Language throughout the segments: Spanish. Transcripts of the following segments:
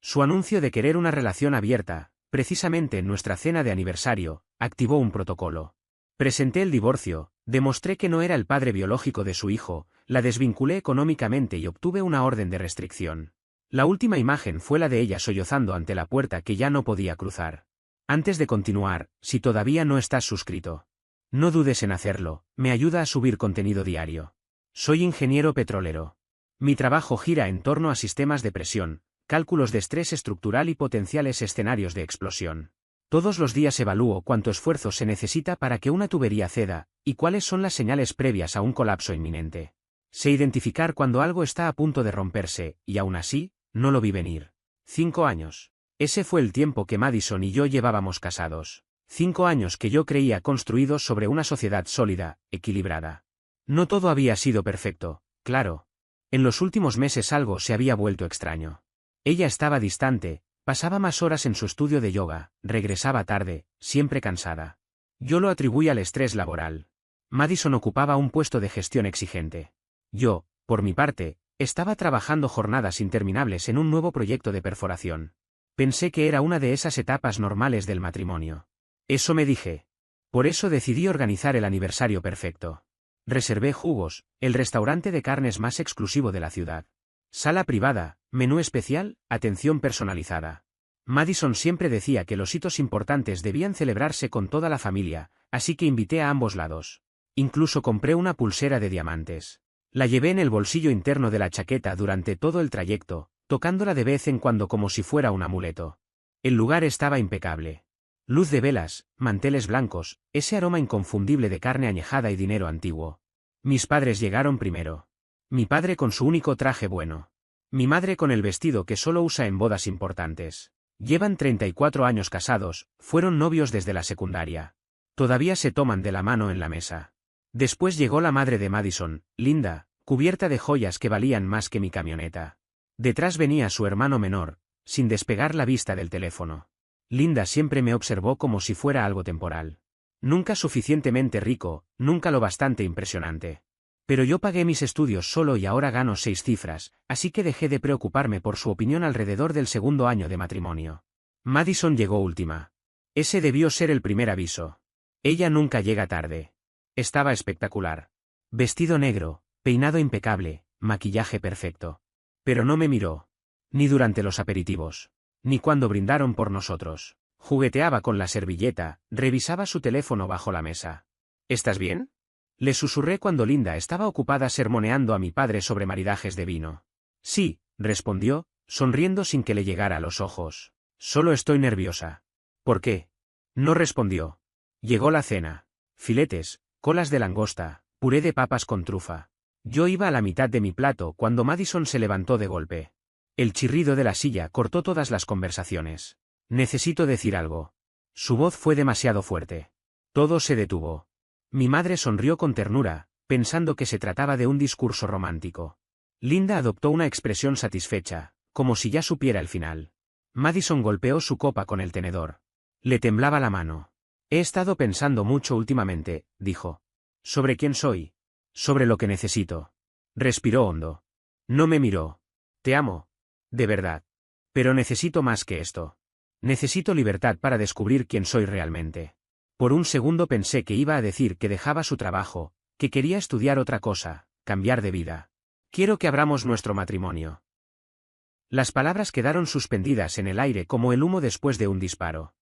Su anuncio de querer una relación abierta, precisamente en nuestra cena de aniversario, activó un protocolo. Presenté el divorcio, demostré que no era el padre biológico de su hijo, la desvinculé económicamente y obtuve una orden de restricción. La última imagen fue la de ella sollozando ante la puerta que ya no podía cruzar. Antes de continuar, si todavía no estás suscrito, no dudes en hacerlo, me ayuda a subir contenido diario. Soy ingeniero petrolero. Mi trabajo gira en torno a sistemas de presión, cálculos de estrés estructural y potenciales escenarios de explosión. Todos los días evalúo cuánto esfuerzo se necesita para que una tubería ceda, y cuáles son las señales previas a un colapso inminente. Sé identificar cuando algo está a punto de romperse, y aún así, no lo vi venir. 5 años. Ese fue el tiempo que Madison y yo llevábamos casados. 5 años que yo creía construidos sobre una sociedad sólida, equilibrada. No todo había sido perfecto, claro. En los últimos meses algo se había vuelto extraño. Ella estaba distante, pasaba más horas en su estudio de yoga, regresaba tarde, siempre cansada. Yo lo atribuí al estrés laboral. Madison ocupaba un puesto de gestión exigente. Yo, por mi parte, estaba trabajando jornadas interminables en un nuevo proyecto de perforación. Pensé que era una de esas etapas normales del matrimonio. Eso me dije. Por eso decidí organizar el aniversario perfecto. Reservé Jugos, el restaurante de carnes más exclusivo de la ciudad. Sala privada, menú especial, atención personalizada. Madison siempre decía que los hitos importantes debían celebrarse con toda la familia, así que invité a ambos lados. Incluso compré una pulsera de diamantes. La llevé en el bolsillo interno de la chaqueta durante todo el trayecto, tocándola de vez en cuando como si fuera un amuleto. El lugar estaba impecable. Luz de velas, manteles blancos, ese aroma inconfundible de carne añejada y dinero antiguo. Mis padres llegaron primero. Mi padre con su único traje bueno. Mi madre con el vestido que solo usa en bodas importantes. Llevan 34 años casados, fueron novios desde la secundaria. Todavía se toman de la mano en la mesa. Después llegó la madre de Madison, Linda, cubierta de joyas que valían más que mi camioneta. Detrás venía su hermano menor, sin despegar la vista del teléfono. Linda siempre me observó como si fuera algo temporal. Nunca suficientemente rico, nunca lo bastante impresionante. Pero yo pagué mis estudios solo y ahora gano 6 cifras, así que dejé de preocuparme por su opinión alrededor del segundo año de matrimonio. Madison llegó última. Ese debió ser el primer aviso. Ella nunca llega tarde. Estaba espectacular. Vestido negro, peinado impecable, maquillaje perfecto. Pero no me miró. Ni durante los aperitivos. Ni cuando brindaron por nosotros. Jugueteaba con la servilleta, revisaba su teléfono bajo la mesa. ¿Estás bien? Le susurré cuando Linda estaba ocupada sermoneando a mi padre sobre maridajes de vino. Sí, respondió, sonriendo sin que le llegara a los ojos. Solo estoy nerviosa. ¿Por qué? No respondió. Llegó la cena. Filetes, colas de langosta, puré de papas con trufa. Yo iba a la mitad de mi plato cuando Madison se levantó de golpe. El chirrido de la silla cortó todas las conversaciones. Necesito decir algo. Su voz fue demasiado fuerte. Todo se detuvo. Mi madre sonrió con ternura, pensando que se trataba de un discurso romántico. Linda adoptó una expresión satisfecha, como si ya supiera el final. Madison golpeó su copa con el tenedor. Le temblaba la mano. He estado pensando mucho últimamente, dijo. ¿Sobre quién soy? Sobre lo que necesito. Respiró hondo. No me miró. Te amo. De verdad. Pero necesito más que esto. Necesito libertad para descubrir quién soy realmente. Por un segundo pensé que iba a decir que dejaba su trabajo, que quería estudiar otra cosa, cambiar de vida. Quiero que abramos nuestro matrimonio. Las palabras quedaron suspendidas en el aire como el humo después de un disparo.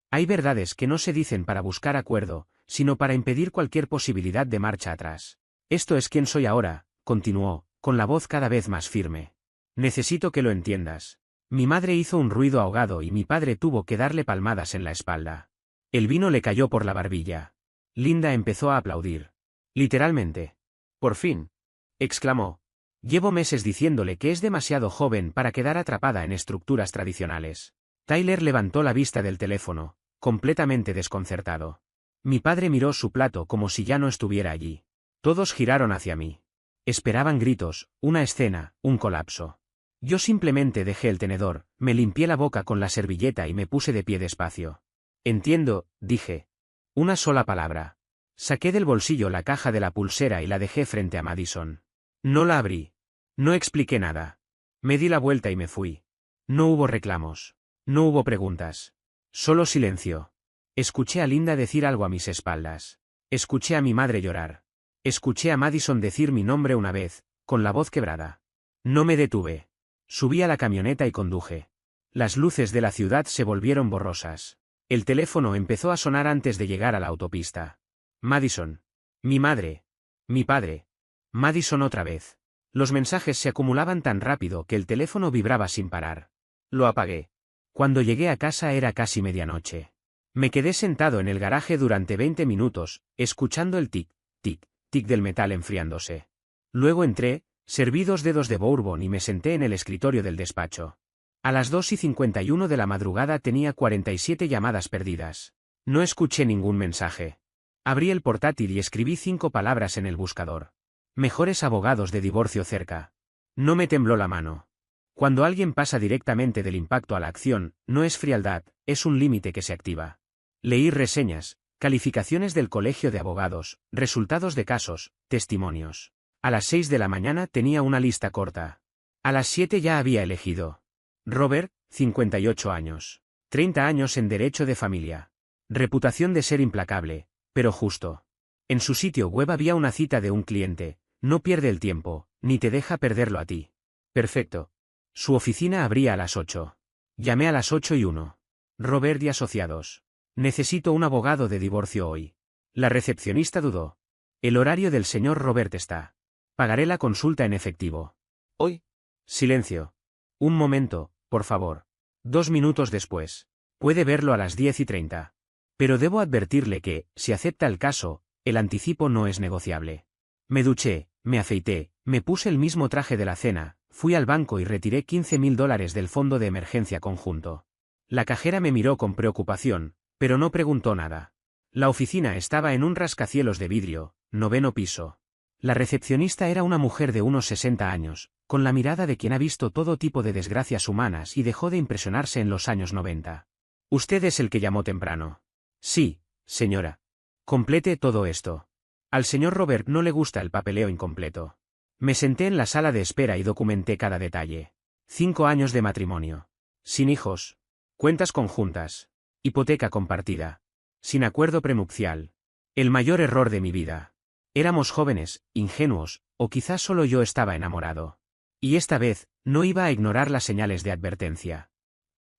Hay verdades que no se dicen para buscar acuerdo, sino para impedir cualquier posibilidad de marcha atrás. Esto es quien soy ahora, continuó, con la voz cada vez más firme. Necesito que lo entiendas. Mi madre hizo un ruido ahogado y mi padre tuvo que darle palmadas en la espalda. El vino le cayó por la barbilla. Linda empezó a aplaudir. Literalmente. Por fin. Exclamó. Llevo meses diciéndole que es demasiado joven para quedar atrapada en estructuras tradicionales. Tyler levantó la vista del teléfono, completamente desconcertado. Mi padre miró su plato como si ya no estuviera allí. Todos giraron hacia mí. Esperaban gritos, una escena, un colapso. Yo simplemente dejé el tenedor, me limpié la boca con la servilleta y me puse de pie despacio. Entiendo, dije. Una sola palabra. Saqué del bolsillo la caja de la pulsera y la dejé frente a Madison. No la abrí. No expliqué nada. Me di la vuelta y me fui. No hubo reclamos. No hubo preguntas. Solo silencio. Escuché a Linda decir algo a mis espaldas. Escuché a mi madre llorar. Escuché a Madison decir mi nombre una vez, con la voz quebrada. No me detuve. Subí a la camioneta y conduje. Las luces de la ciudad se volvieron borrosas. El teléfono empezó a sonar antes de llegar a la autopista. Madison. Mi madre. Mi padre. Madison otra vez. Los mensajes se acumulaban tan rápido que el teléfono vibraba sin parar. Lo apagué. Cuando llegué a casa era casi medianoche. Me quedé sentado en el garaje durante 20 minutos, escuchando el tic, tic, tic del metal enfriándose. Luego entré, serví 2 dedos de bourbon y me senté en el escritorio del despacho. A las 2:51 de la madrugada tenía 47 llamadas perdidas. No escuché ningún mensaje. Abrí el portátil y escribí 5 palabras en el buscador. Mejores abogados de divorcio cerca. No me tembló la mano. Cuando alguien pasa directamente del impacto a la acción, no es frialdad, es un límite que se activa. Leí reseñas, calificaciones del colegio de abogados, resultados de casos, testimonios. A las 6 de la mañana tenía una lista corta. A las 7 ya había elegido. Robert, 58 años. 30 años en derecho de familia. Reputación de ser implacable, pero justo. En su sitio web había una cita de un cliente: no pierde el tiempo, ni te deja perderlo a ti. Perfecto. Su oficina abría a las 8. Llamé a las 8:01. Robert y Asociados. Necesito un abogado de divorcio hoy. La recepcionista dudó. El horario del señor Robert está. Pagaré la consulta en efectivo. ¿Hoy? Silencio. Un momento, por favor. 2 minutos después. Puede verlo a las 10:30. Pero debo advertirle que, si acepta el caso, el anticipo no es negociable. Me duché, me afeité, me puse el mismo traje de la cena, fui al banco y retiré $15,000 del fondo de emergencia conjunto. La cajera me miró con preocupación, pero no preguntó nada. La oficina estaba en un rascacielos de vidrio, 9º piso. La recepcionista era una mujer de unos 60 años, con la mirada de quien ha visto todo tipo de desgracias humanas y dejó de impresionarse en los años 90. ¿Usted es el que llamó temprano? Sí, señora. Complete todo esto. Al señor Robert no le gusta el papeleo incompleto. Me senté en la sala de espera y documenté cada detalle. 5 años de matrimonio. Sin hijos. Cuentas conjuntas. Hipoteca compartida. Sin acuerdo prenupcial. El mayor error de mi vida. Éramos jóvenes, ingenuos, o quizás solo yo estaba enamorado. Y esta vez, no iba a ignorar las señales de advertencia.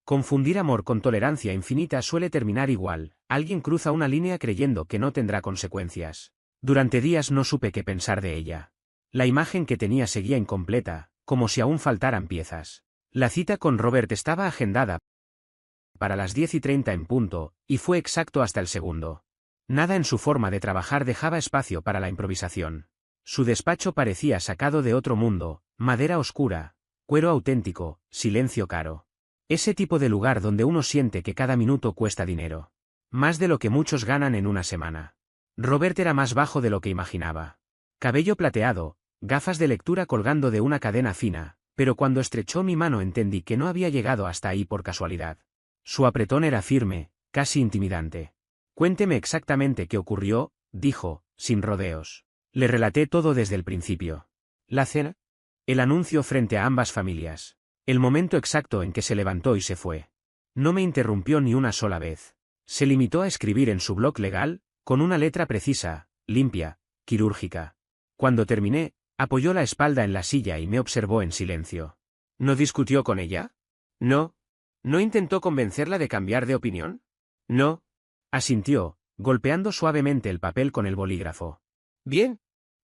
Confundir amor con tolerancia infinita suele terminar igual: alguien cruza una línea creyendo que no tendrá consecuencias. Durante días no supe qué pensar de ella. La imagen que tenía seguía incompleta, como si aún faltaran piezas. La cita con Robert estaba agendada para las 10:30 en punto, y fue exacto hasta el segundo. Nada en su forma de trabajar dejaba espacio para la improvisación. Su despacho parecía sacado de otro mundo: madera oscura, cuero auténtico, silencio caro. Ese tipo de lugar donde uno siente que cada minuto cuesta dinero. Más de lo que muchos ganan en una semana. Robert era más bajo de lo que imaginaba. Cabello plateado, gafas de lectura colgando de una cadena fina, pero cuando estrechó mi mano entendí que no había llegado hasta ahí por casualidad. Su apretón era firme, casi intimidante. Cuénteme exactamente qué ocurrió, dijo, sin rodeos. Le relaté todo desde el principio. La cena. El anuncio frente a ambas familias. El momento exacto en que se levantó y se fue. No me interrumpió ni una sola vez. Se limitó a escribir en su blog legal, con una letra precisa, limpia, quirúrgica. Cuando terminé, apoyó la espalda en la silla y me observó en silencio. ¿No discutió con ella? No. ¿No intentó convencerla de cambiar de opinión? No. Asintió, golpeando suavemente el papel con el bolígrafo. Bien.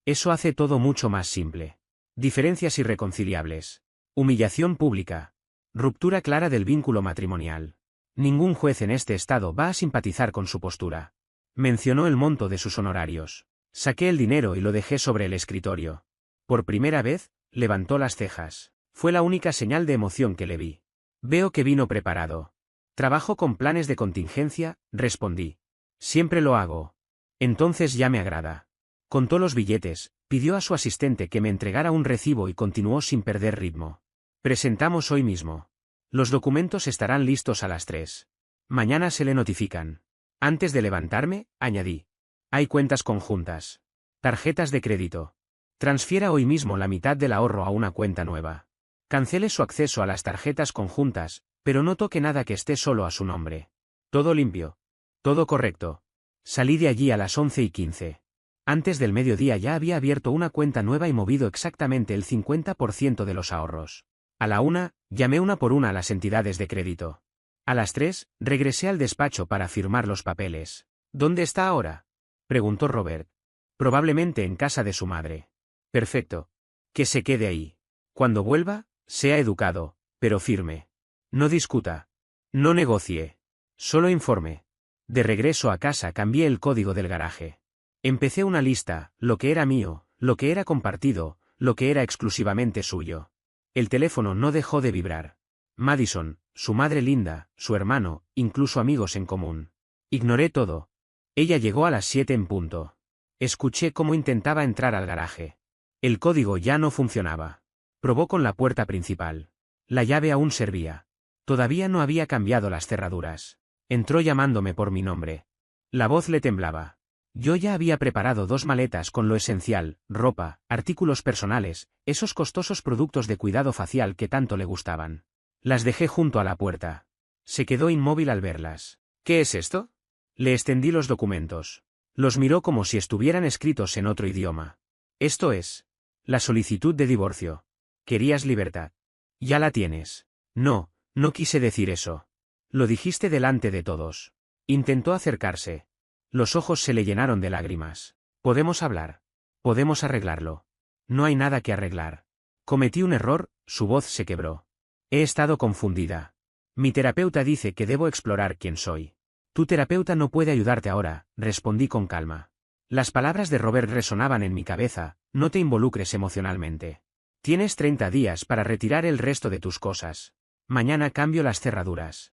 Eso hace todo mucho más simple. Diferencias irreconciliables. Humillación pública. Ruptura clara del vínculo matrimonial. Ningún juez en este estado va a simpatizar con su postura. Mencionó el monto de sus honorarios. Saqué el dinero y lo dejé sobre el escritorio. Por primera vez, levantó las cejas. Fue la única señal de emoción que le vi. Veo que vino preparado. Trabajo con planes de contingencia, respondí. Siempre lo hago. Entonces ya me agrada. Contó los billetes, pidió a su asistente que me entregara un recibo y continuó sin perder ritmo. Presentamos hoy mismo. Los documentos estarán listos a las 3. Mañana se le notifican. Antes de levantarme, añadí. Hay cuentas conjuntas. Tarjetas de crédito. Transfiera hoy mismo la mitad del ahorro a una cuenta nueva. Cancele su acceso a las tarjetas conjuntas, pero no toque nada que esté solo a su nombre. Todo limpio. Todo correcto. Salí de allí a las 11:15. Antes del mediodía ya había abierto una cuenta nueva y movido exactamente el 50% de los ahorros. A la 1, llamé una por una a las entidades de crédito. A las 3, regresé al despacho para firmar los papeles. ¿Dónde está ahora?, preguntó Robert. Probablemente en casa de su madre. Perfecto. Que se quede ahí. Cuando vuelva, sea educado, pero firme. No discuta. No negocie. Solo informe. De regreso a casa cambié el código del garaje. Empecé una lista, lo que era mío, lo que era compartido, lo que era exclusivamente suyo. El teléfono no dejó de vibrar. Madison, su madre Linda, su hermano, incluso amigos en común. Ignoré todo. Ella llegó a las 7 en punto. Escuché cómo intentaba entrar al garaje. El código ya no funcionaba. Probó con la puerta principal. La llave aún servía. Todavía no había cambiado las cerraduras. Entró llamándome por mi nombre. La voz le temblaba. Yo ya había preparado 2 maletas con lo esencial, ropa, artículos personales, esos costosos productos de cuidado facial que tanto le gustaban. Las dejé junto a la puerta. Se quedó inmóvil al verlas. ¿Qué es esto? Le extendí los documentos. Los miró como si estuvieran escritos en otro idioma. Esto es. La solicitud de divorcio. Querías libertad. Ya la tienes. No, no quise decir eso. Lo dijiste delante de todos. Intentó acercarse. Los ojos se le llenaron de lágrimas. Podemos hablar. Podemos arreglarlo. No hay nada que arreglar. Cometí un error, su voz se quebró. He estado confundida. Mi terapeuta dice que debo explorar quién soy. Tu terapeuta no puede ayudarte ahora, respondí con calma. Las palabras de Robert resonaban en mi cabeza, no te involucres emocionalmente. Tienes 30 días para retirar el resto de tus cosas. Mañana cambio las cerraduras.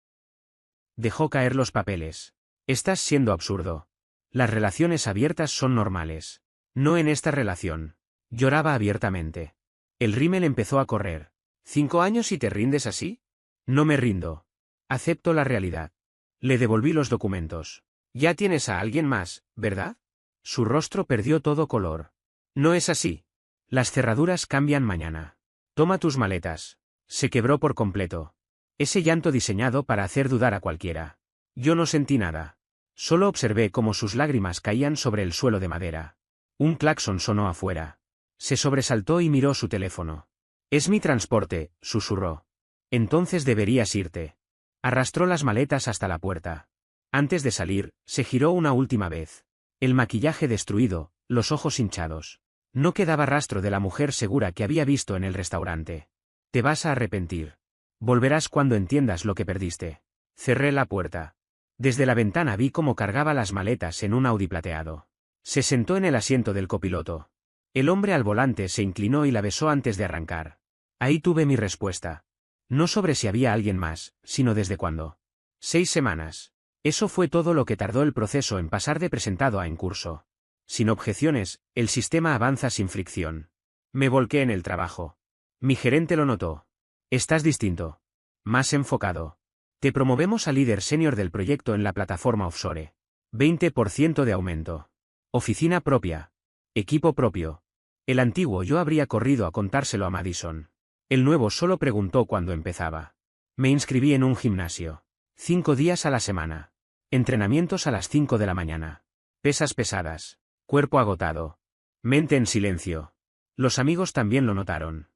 Dejó caer los papeles. Estás siendo absurdo. Las relaciones abiertas son normales. No en esta relación. Lloraba abiertamente. El rímel empezó a correr. ¿5 años y te rindes así? No me rindo. Acepto la realidad. Le devolví los documentos. Ya tienes a alguien más, ¿verdad? Su rostro perdió todo color. No es así. Las cerraduras cambian mañana. Toma tus maletas. Se quebró por completo. Ese llanto diseñado para hacer dudar a cualquiera. Yo no sentí nada. Solo observé cómo sus lágrimas caían sobre el suelo de madera. Un claxon sonó afuera. Se sobresaltó y miró su teléfono. Es mi transporte, susurró. Entonces deberías irte. Arrastró las maletas hasta la puerta. Antes de salir, se giró una última vez. El maquillaje destruido, los ojos hinchados. No quedaba rastro de la mujer segura que había visto en el restaurante. Te vas a arrepentir. Volverás cuando entiendas lo que perdiste. Cerré la puerta. Desde la ventana vi cómo cargaba las maletas en un Audi plateado. Se sentó en el asiento del copiloto. El hombre al volante se inclinó y la besó antes de arrancar. Ahí tuve mi respuesta. No sobre si había alguien más, sino desde cuándo. 6 semanas. Eso fue todo lo que tardó el proceso en pasar de presentado a en curso. Sin objeciones, el sistema avanza sin fricción. Me volqué en el trabajo. Mi gerente lo notó. Estás distinto. Más enfocado. Te promovemos a líder senior del proyecto en la plataforma offshore. 20% de aumento. Oficina propia. Equipo propio. El antiguo yo habría corrido a contárselo a Madison. El nuevo solo preguntó cuándo empezaba. Me inscribí en un gimnasio. 5 días a la semana. Entrenamientos a las 5 de la mañana. Pesas pesadas. Cuerpo agotado. Mente en silencio. Los amigos también lo notaron.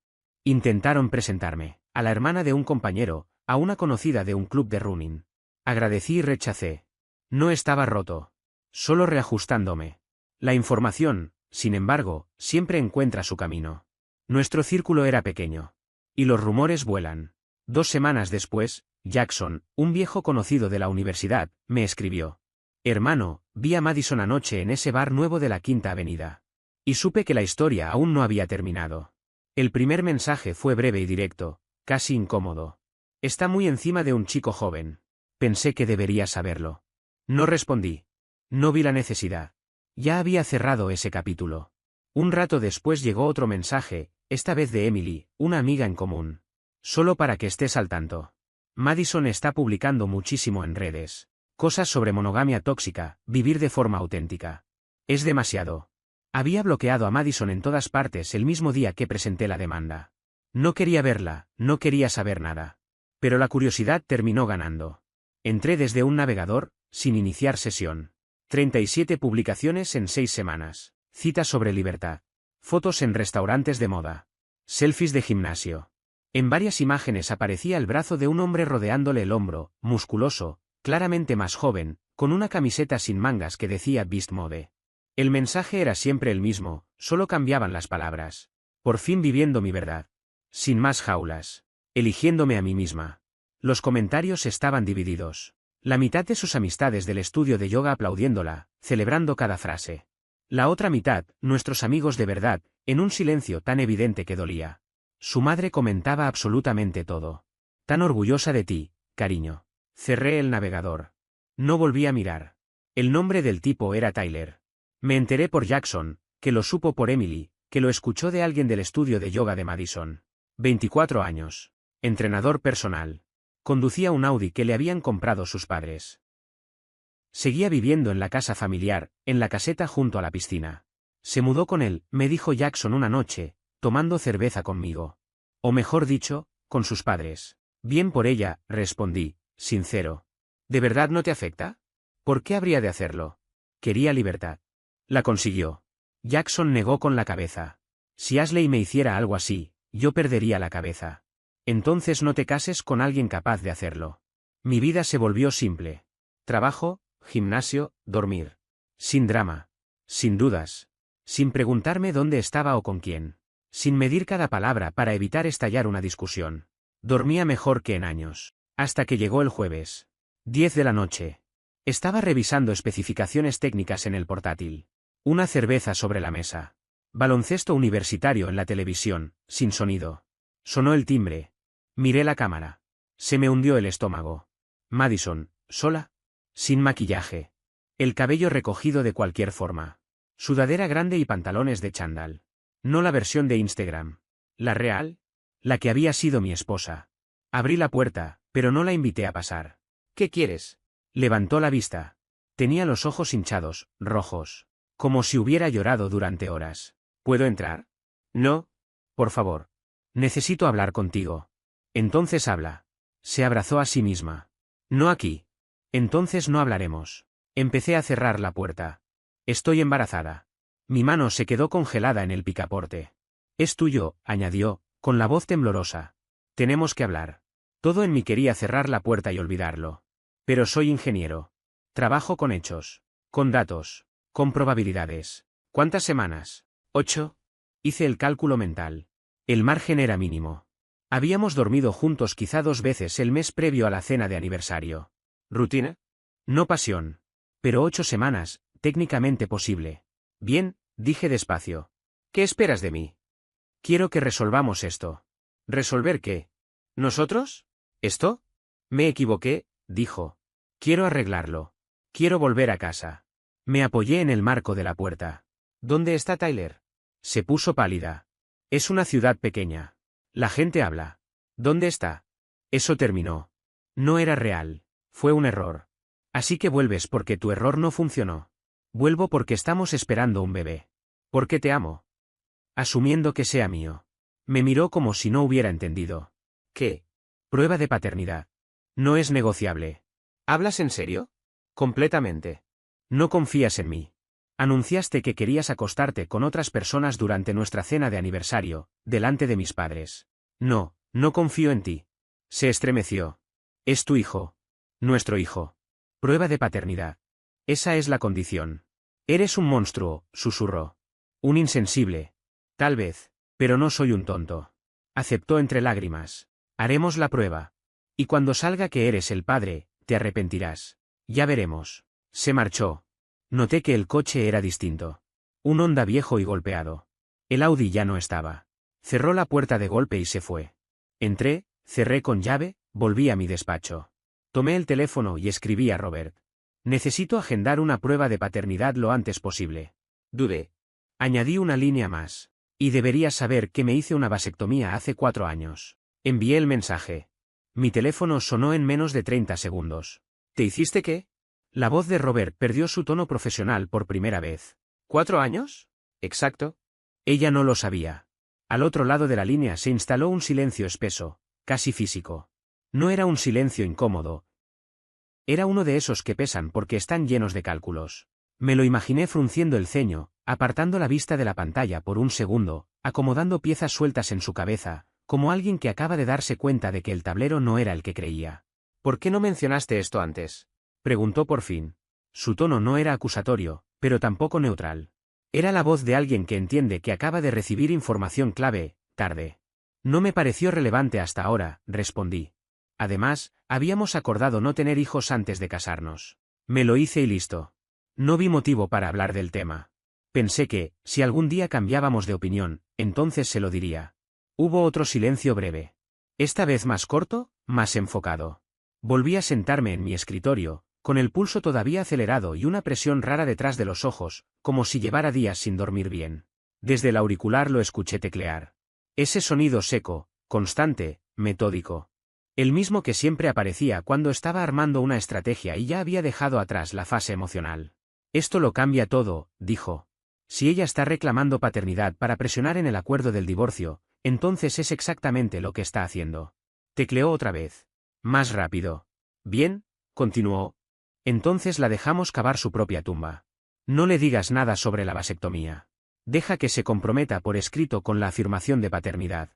Intentaron presentarme, a la hermana de un compañero, a una conocida de un club de running. Agradecí y rechacé. No estaba roto. Solo reajustándome. La información, sin embargo, siempre encuentra su camino. Nuestro círculo era pequeño. Y los rumores vuelan. 2 semanas después, Jackson, un viejo conocido de la universidad, me escribió. Hermano, vi a Madison anoche en ese bar nuevo de la Quinta Avenida. Y supe que la historia aún no había terminado. El primer mensaje fue breve y directo, casi incómodo. Está muy encima de un chico joven. Pensé que debería saberlo. No respondí. No vi la necesidad. Ya había cerrado ese capítulo. Un rato después llegó otro mensaje, esta vez de Emily, una amiga en común. Solo para que estés al tanto. Madison está publicando muchísimo en redes. Cosas sobre monogamia tóxica, vivir de forma auténtica. Es demasiado. Había bloqueado a Madison en todas partes el mismo día que presenté la demanda. No quería verla, no quería saber nada. Pero la curiosidad terminó ganando. Entré desde un navegador, sin iniciar sesión. 37 publicaciones en 6 semanas. Citas sobre libertad. Fotos en restaurantes de moda. Selfies de gimnasio. En varias imágenes aparecía el brazo de un hombre rodeándole el hombro, musculoso, claramente más joven, con una camiseta sin mangas que decía Beast Mode. El mensaje era siempre el mismo, solo cambiaban las palabras. Por fin viviendo mi verdad. Sin más jaulas. Eligiéndome a mí misma. Los comentarios estaban divididos. La mitad de sus amistades del estudio de yoga aplaudiéndola, celebrando cada frase. La otra mitad, nuestros amigos de verdad, en un silencio tan evidente que dolía. Su madre comentaba absolutamente todo. Tan orgullosa de ti, cariño. Cerré el navegador. No volví a mirar. El nombre del tipo era Tyler. Me enteré por Jackson, que lo supo por Emily, que lo escuchó de alguien del estudio de yoga de Madison. 24 años. Entrenador personal. Conducía un Audi que le habían comprado sus padres. Seguía viviendo en la casa familiar, en la caseta junto a la piscina. Se mudó con él, me dijo Jackson una noche, tomando cerveza conmigo. O mejor dicho, con sus padres. Bien por ella, respondí, sincero. ¿De verdad no te afecta? ¿Por qué habría de hacerlo? Quería libertad. La consiguió. Jackson negó con la cabeza. Si Ashley me hiciera algo así, yo perdería la cabeza. Entonces no te cases con alguien capaz de hacerlo. Mi vida se volvió simple. Trabajo, gimnasio, dormir. Sin drama. Sin dudas. Sin preguntarme dónde estaba o con quién. Sin medir cada palabra para evitar estallar una discusión. Dormía mejor que en años. Hasta que llegó el jueves. 10 de la noche. Estaba revisando especificaciones técnicas en el portátil. Una cerveza sobre la mesa. Baloncesto universitario en la televisión, sin sonido. Sonó el timbre. Miré la cámara. Se me hundió el estómago. Madison, sola. Sin maquillaje. El cabello recogido de cualquier forma. Sudadera grande y pantalones de chándal. No la versión de Instagram. La real. La que había sido mi esposa. Abrí la puerta, pero no la invité a pasar. ¿Qué quieres? Levantó la vista. Tenía los ojos hinchados, rojos. Como si hubiera llorado durante horas. ¿Puedo entrar? No. Por favor. Necesito hablar contigo. Entonces habla. Se abrazó a sí misma. No aquí. Entonces no hablaremos. Empecé a cerrar la puerta. Estoy embarazada. Mi mano se quedó congelada en el picaporte. Es tuyo, añadió, con la voz temblorosa. Tenemos que hablar. Todo en mí quería cerrar la puerta y olvidarlo. Pero soy ingeniero. Trabajo con hechos. Con datos. Con probabilidades. ¿Cuántas semanas? 8. Hice el cálculo mental. El margen era mínimo. Habíamos dormido juntos quizá 2 veces el mes previo a la cena de aniversario. ¿Rutina? No pasión. Pero 8 semanas, técnicamente posible. Bien, dije despacio. ¿Qué esperas de mí? Quiero que resolvamos esto. ¿Resolver qué? ¿Nosotros? ¿Esto? Me equivoqué, dijo. Quiero arreglarlo. Quiero volver a casa. Me apoyé en el marco de la puerta. ¿Dónde está Tyler? Se puso pálida. Es una ciudad pequeña. La gente habla. ¿Dónde está? Eso terminó. No era real. Fue un error. Así que vuelves porque tu error no funcionó. Vuelvo porque estamos esperando un bebé. Porque te amo. Asumiendo que sea mío. Me miró como si no hubiera entendido. ¿Qué? Prueba de paternidad. No es negociable. ¿Hablas en serio? Completamente. No confías en mí. Anunciaste que querías acostarte con otras personas durante nuestra cena de aniversario, delante de mis padres. No, no confío en ti. Se estremeció. Es tu hijo. Nuestro hijo. Prueba de paternidad. Esa es la condición. Eres un monstruo, susurró. Un insensible. Tal vez, pero no soy un tonto. Aceptó entre lágrimas. Haremos la prueba. Y cuando salga que eres el padre, te arrepentirás. Ya veremos. Se marchó. Noté que el coche era distinto. Un Honda viejo y golpeado. El Audi ya no estaba. Cerró la puerta de golpe y se fue. Entré, cerré con llave, volví a mi despacho. Tomé el teléfono y escribí a Robert. Necesito agendar una prueba de paternidad lo antes posible. Dudé. Añadí una línea más. Y deberías saber que me hice una vasectomía hace 4 años. Envié el mensaje. Mi teléfono sonó en menos de 30 segundos. ¿Te hiciste qué? La voz de Robert perdió su tono profesional por primera vez. ¿4 años? Exacto. Ella no lo sabía. Al otro lado de la línea se instaló un silencio espeso, casi físico. No era un silencio incómodo. Era uno de esos que pesan porque están llenos de cálculos. Me lo imaginé frunciendo el ceño, apartando la vista de la pantalla por un segundo, acomodando piezas sueltas en su cabeza, como alguien que acaba de darse cuenta de que el tablero no era el que creía. ¿Por qué no mencionaste esto antes?, preguntó por fin. Su tono no era acusatorio, pero tampoco neutral. Era la voz de alguien que entiende que acaba de recibir información clave, tarde. No me pareció relevante hasta ahora, respondí. Además, habíamos acordado no tener hijos antes de casarnos. Me lo hice y listo. No vi motivo para hablar del tema. Pensé que, si algún día cambiábamos de opinión, entonces se lo diría. Hubo otro silencio breve. Esta vez más corto, más enfocado. Volví a sentarme en mi escritorio, con el pulso todavía acelerado y una presión rara detrás de los ojos, como si llevara días sin dormir bien. Desde el auricular lo escuché teclear. Ese sonido seco, constante, metódico. El mismo que siempre aparecía cuando estaba armando una estrategia y ya había dejado atrás la fase emocional. Esto lo cambia todo, dijo. Si ella está reclamando paternidad para presionar en el acuerdo del divorcio, entonces es exactamente lo que está haciendo. Tecleó otra vez. Más rápido. Bien, continuó. Entonces la dejamos cavar su propia tumba. No le digas nada sobre la vasectomía. Deja que se comprometa por escrito con la afirmación de paternidad.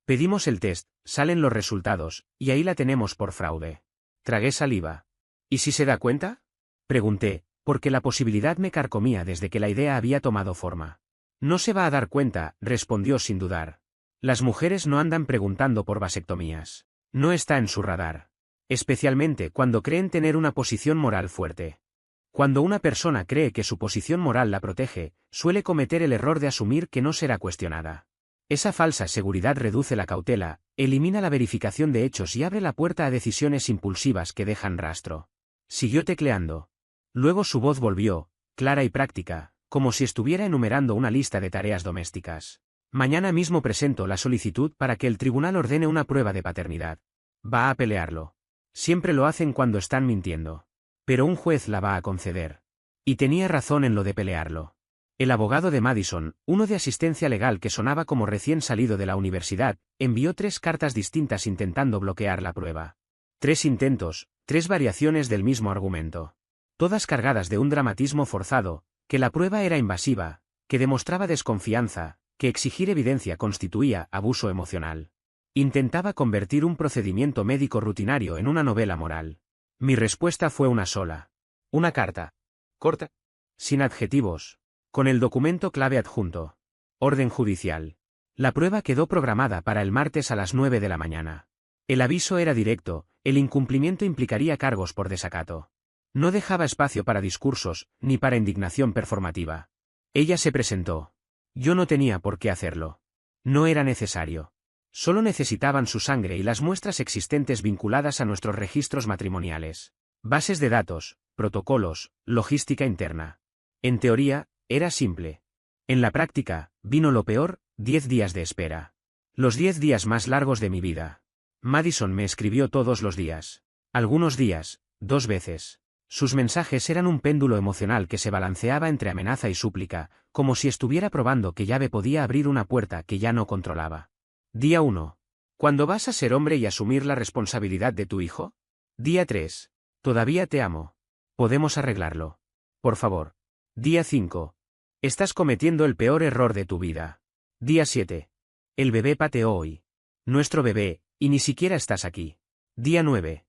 Pedimos el test, salen los resultados, y ahí la tenemos por fraude. Tragué saliva. ¿Y si se da cuenta?, pregunté, porque la posibilidad me carcomía desde que la idea había tomado forma. No se va a dar cuenta, respondió sin dudar. Las mujeres no andan preguntando por vasectomías. No está en su radar. Especialmente cuando creen tener una posición moral fuerte. Cuando una persona cree que su posición moral la protege, suele cometer el error de asumir que no será cuestionada. Esa falsa seguridad reduce la cautela, elimina la verificación de hechos y abre la puerta a decisiones impulsivas que dejan rastro. Siguió tecleando. Luego su voz volvió, clara y práctica, como si estuviera enumerando una lista de tareas domésticas. Mañana mismo presento la solicitud para que el tribunal ordene una prueba de paternidad. Va a pelearlo. Siempre lo hacen cuando están mintiendo. Pero un juez la va a conceder. Y tenía razón en lo de pelearlo. El abogado de Madison, uno de asistencia legal que sonaba como recién salido de la universidad, envió 3 cartas distintas intentando bloquear la prueba. 3 intentos, 3 variaciones del mismo argumento. Todas cargadas de un dramatismo forzado, que la prueba era invasiva, que demostraba desconfianza, que exigir evidencia constituía abuso emocional. Intentaba convertir un procedimiento médico rutinario en una novela moral. Mi respuesta fue una sola. Una carta. Corta. Sin adjetivos. Con el documento clave adjunto. Orden judicial. La prueba quedó programada para el martes a las 9 de la mañana. El aviso era directo, el incumplimiento implicaría cargos por desacato. No dejaba espacio para discursos, ni para indignación performativa. Ella se presentó. Yo no tenía por qué hacerlo. No era necesario. Solo necesitaban su sangre y las muestras existentes vinculadas a nuestros registros matrimoniales. Bases de datos, protocolos, logística interna. En teoría, era simple. En la práctica, vino lo peor, 10 días de espera. Los 10 días más largos de mi vida. Madison me escribió todos los días. Algunos días, 2 veces. Sus mensajes eran un péndulo emocional que se balanceaba entre amenaza y súplica, como si estuviera probando qué llave podía abrir una puerta que ya no controlaba. Día 1. ¿Cuándo vas a ser hombre y asumir la responsabilidad de tu hijo? Día 3. Todavía te amo. Podemos arreglarlo. Por favor. Día 5. Estás cometiendo el peor error de tu vida. Día 7. El bebé pateó hoy. Nuestro bebé, y ni siquiera estás aquí. Día 9.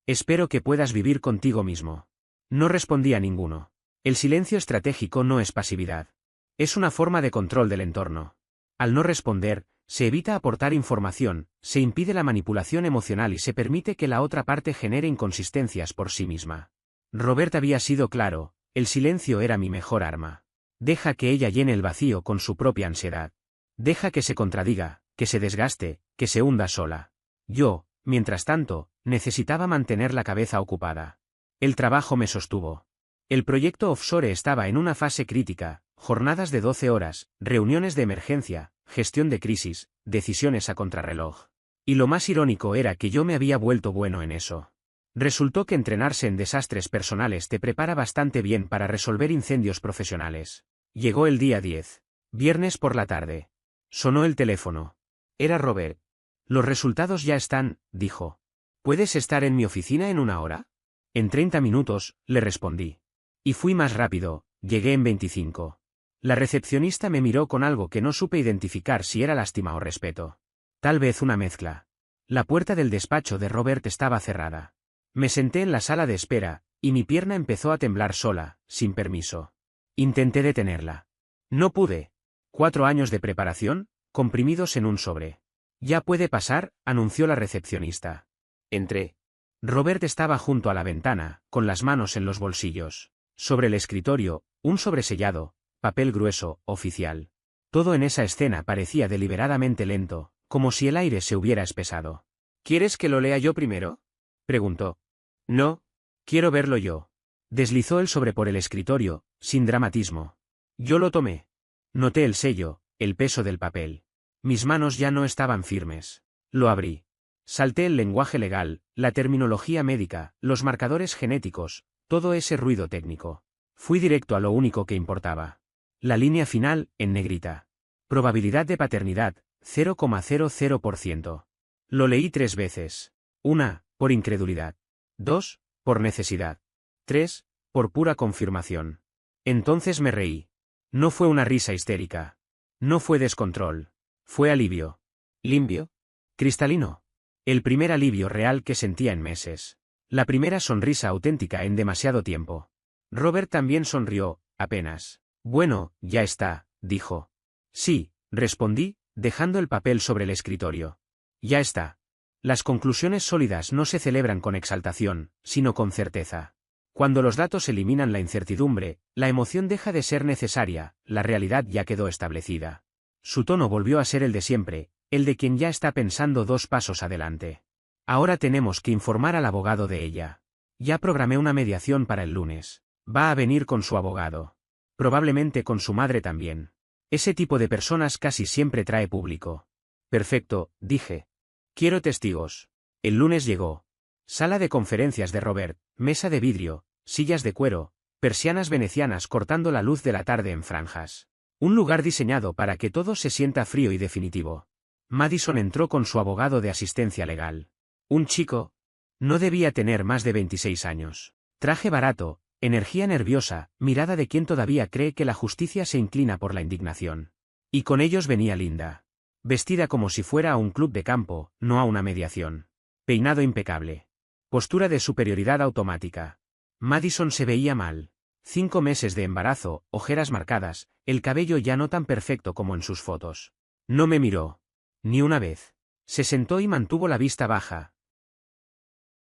Espero que puedas vivir contigo mismo. No respondí a ninguno. El silencio estratégico no es pasividad. Es una forma de control del entorno. Al no responder, se evita aportar información, se impide la manipulación emocional y se permite que la otra parte genere inconsistencias por sí misma. Robert había sido claro, el silencio era mi mejor arma. Deja que ella llene el vacío con su propia ansiedad. Deja que se contradiga, que se desgaste, que se hunda sola. Yo, mientras tanto, necesitaba mantener la cabeza ocupada. El trabajo me sostuvo. El proyecto offshore estaba en una fase crítica, jornadas de 12 horas, reuniones de emergencia, gestión de crisis, decisiones a contrarreloj. Y lo más irónico era que yo me había vuelto bueno en eso. Resultó que entrenarse en desastres personales te prepara bastante bien para resolver incendios profesionales. Llegó el día 10. Viernes por la tarde. Sonó el teléfono. Era Robert. Los resultados ya están, dijo. ¿Puedes estar en mi oficina en 1 hora? En 30 minutos, le respondí. Y fui más rápido, llegué en 25. La recepcionista me miró con algo que no supe identificar si era lástima o respeto. Tal vez una mezcla. La puerta del despacho de Robert estaba cerrada. Me senté en la sala de espera, y mi pierna empezó a temblar sola, sin permiso. Intenté detenerla. No pude. 4 años de preparación, comprimidos en un sobre. Ya puede pasar, anunció la recepcionista. Entré. Robert estaba junto a la ventana, con las manos en los bolsillos. Sobre el escritorio, un sobresellado, papel grueso, oficial. Todo en esa escena parecía deliberadamente lento, como si el aire se hubiera espesado. ¿Quieres que lo lea yo primero? Preguntó. No. Quiero verlo yo. Deslizó el sobre por el escritorio, sin dramatismo. Yo lo tomé. Noté el sello, el peso del papel. Mis manos ya no estaban firmes. Lo abrí. Salté el lenguaje legal, la terminología médica, los marcadores genéticos, todo ese ruido técnico. Fui directo a lo único que importaba. La línea final, en negrita. Probabilidad de paternidad, 0,00%. Lo leí 3 veces. 1, por incredulidad. 2, por necesidad. 3, por pura confirmación. Entonces me reí. No fue una risa histérica. No fue descontrol. Fue alivio. ¿Limpio? Cristalino. El primer alivio real que sentía en meses. La primera sonrisa auténtica en demasiado tiempo. Robert también sonrió, apenas. Bueno, ya está, dijo. Sí, respondí, dejando el papel sobre el escritorio. Ya está. Las conclusiones sólidas no se celebran con exaltación, sino con certeza. Cuando los datos eliminan la incertidumbre, la emoción deja de ser necesaria, la realidad ya quedó establecida. Su tono volvió a ser el de siempre, el de quien ya está pensando 2 pasos adelante. Ahora tenemos que informar al abogado de ella. Ya programé una mediación para el lunes. Va a venir con su abogado. Probablemente con su madre también. Ese tipo de personas casi siempre trae público. Perfecto, dije. Quiero testigos. El lunes llegó. Sala de conferencias de Robert, mesa de vidrio, sillas de cuero, persianas venecianas cortando la luz de la tarde en franjas. Un lugar diseñado para que todo se sienta frío y definitivo. Madison entró con su abogado de asistencia legal. Un chico. No debía tener más de 26 años. Traje barato, energía nerviosa, mirada de quien todavía cree que la justicia se inclina por la indignación. Y con ellos venía Linda. Vestida como si fuera a un club de campo, no a una mediación. Peinado impecable. Postura de superioridad automática. Madison se veía mal. 5 meses de embarazo, ojeras marcadas, el cabello ya no tan perfecto como en sus fotos. No me miró. Ni una vez. Se sentó y mantuvo la vista baja.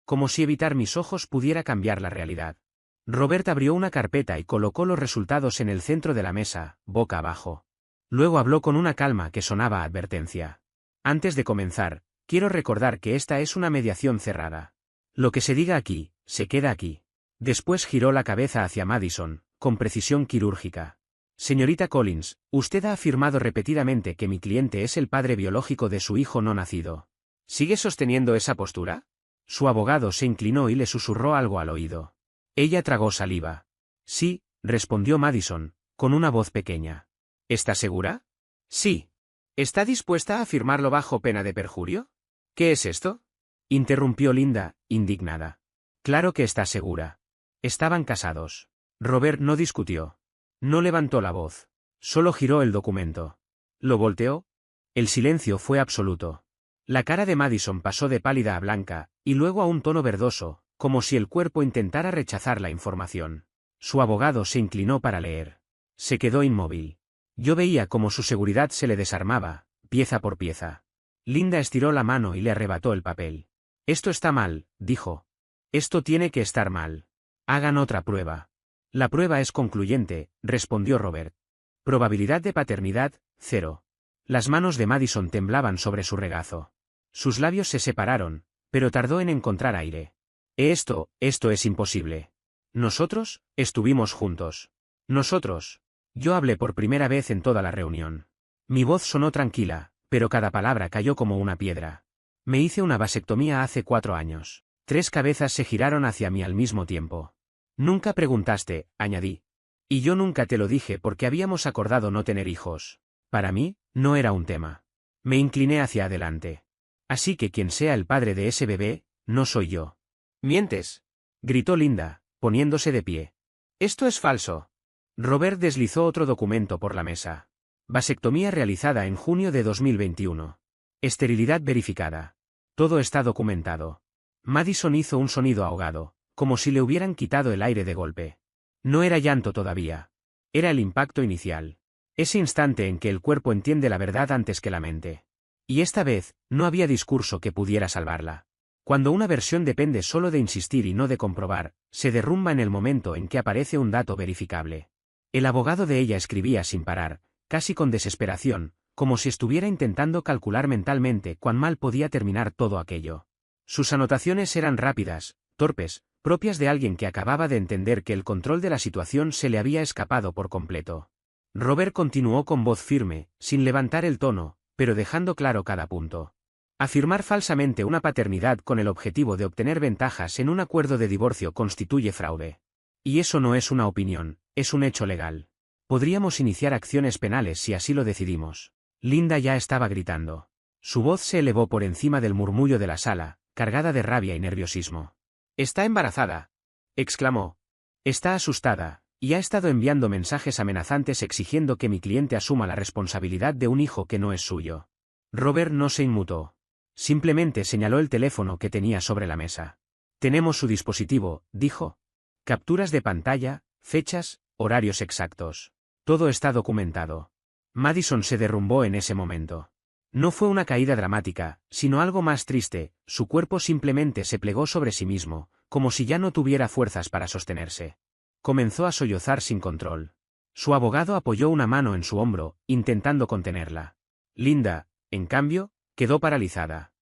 Como si evitar mis ojos pudiera cambiar la realidad. Robert abrió una carpeta y colocó los resultados en el centro de la mesa, boca abajo. Luego habló con una calma que sonaba a advertencia. Antes de comenzar, quiero recordar que esta es una mediación cerrada. Lo que se diga aquí, se queda aquí. Después giró la cabeza hacia Madison, con precisión quirúrgica. Señorita Collins, usted ha afirmado repetidamente que mi cliente es el padre biológico de su hijo no nacido. ¿Sigue sosteniendo esa postura? Su abogado se inclinó y le susurró algo al oído. Ella tragó saliva. Sí, respondió Madison, con una voz pequeña. ¿Está segura? Sí. ¿Está dispuesta a afirmarlo bajo pena de perjurio? ¿Qué es esto? Interrumpió Linda, indignada. Claro que está segura. Estaban casados. Robert no discutió. No levantó la voz. Solo giró el documento. ¿Lo volteó? El silencio fue absoluto. La cara de Madison pasó de pálida a blanca, y luego a un tono verdoso, como si el cuerpo intentara rechazar la información. Su abogado se inclinó para leer. Se quedó inmóvil. Yo veía cómo su seguridad se le desarmaba, pieza por pieza. Linda estiró la mano y le arrebató el papel. Esto está mal, dijo. Esto tiene que estar mal. Hagan otra prueba. La prueba es concluyente, respondió Robert. Probabilidad de paternidad, 0. Las manos de Madison temblaban sobre su regazo. Sus labios se separaron, pero tardó en encontrar aire. Esto es imposible. Nosotros, estuvimos juntos. Nosotros. Yo hablé por primera vez en toda la reunión. Mi voz sonó tranquila, pero cada palabra cayó como una piedra. Me hice una vasectomía hace 4 años. 3 cabezas se giraron hacia mí al mismo tiempo. Nunca preguntaste, añadí. Y yo nunca te lo dije porque habíamos acordado no tener hijos. Para mí, No era un tema. Me incliné hacia adelante. Así que quien sea el padre de ese bebé, no soy yo. —¡Mientes! —gritó Linda, poniéndose de pie. —Esto es falso. Robert deslizó otro documento por la mesa. Vasectomía realizada en junio de 2021. Esterilidad verificada. Todo está documentado. Madison hizo un sonido ahogado, como si le hubieran quitado el aire de golpe. No era llanto todavía. Era el impacto inicial. Ese instante en que el cuerpo entiende la verdad antes que la mente. Y esta vez, no había discurso que pudiera salvarla. Cuando una versión depende solo de insistir y no de comprobar, se derrumba en el momento en que aparece un dato verificable. El abogado de ella escribía sin parar, casi con desesperación, como si estuviera intentando calcular mentalmente cuán mal podía terminar todo aquello. Sus anotaciones eran rápidas, torpes, propias de alguien que acababa de entender que el control de la situación se le había escapado por completo. Robert continuó con voz firme, sin levantar el tono, pero dejando claro cada punto. Afirmar falsamente una paternidad con el objetivo de obtener ventajas en un acuerdo de divorcio constituye fraude. Y eso no es una opinión, es un hecho legal. Podríamos iniciar acciones penales si así lo decidimos. Linda ya estaba gritando. Su voz se elevó por encima del murmullo de la sala, cargada de rabia y nerviosismo. —¡Está embarazada! —exclamó. —Está asustada, y ha estado enviando mensajes amenazantes exigiendo que mi cliente asuma la responsabilidad de un hijo que no es suyo. Robert no se inmutó. Simplemente señaló el teléfono que tenía sobre la mesa. —Tenemos su dispositivo —dijo—. Capturas de pantalla, fechas, horarios exactos. Todo está documentado. Madison se derrumbó en ese momento. No fue una caída dramática, sino algo más triste, su cuerpo simplemente se plegó sobre sí mismo, como si ya no tuviera fuerzas para sostenerse. Comenzó a sollozar sin control. Su abogado apoyó una mano en su hombro, intentando contenerla. Linda, en cambio, quedó paralizada.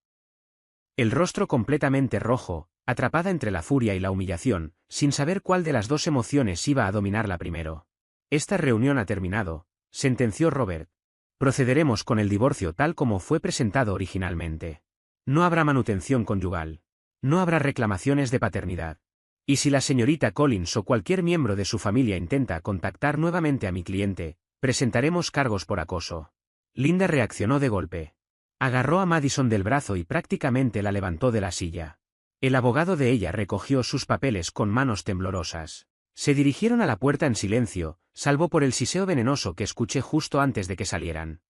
El rostro completamente rojo, atrapada entre la furia y la humillación, sin saber cuál de las dos emociones iba a dominarla primero. Esta reunión ha terminado, sentenció Robert. Procederemos con el divorcio tal como fue presentado originalmente. No habrá manutención conyugal. No habrá reclamaciones de paternidad. Y si la señorita Collins o cualquier miembro de su familia intenta contactar nuevamente a mi cliente, presentaremos cargos por acoso. Linda reaccionó de golpe. Agarró a Madison del brazo y prácticamente la levantó de la silla. El abogado de ella recogió sus papeles con manos temblorosas. Se dirigieron a la puerta en silencio, salvo por el siseo venenoso que escuché justo antes de que salieran.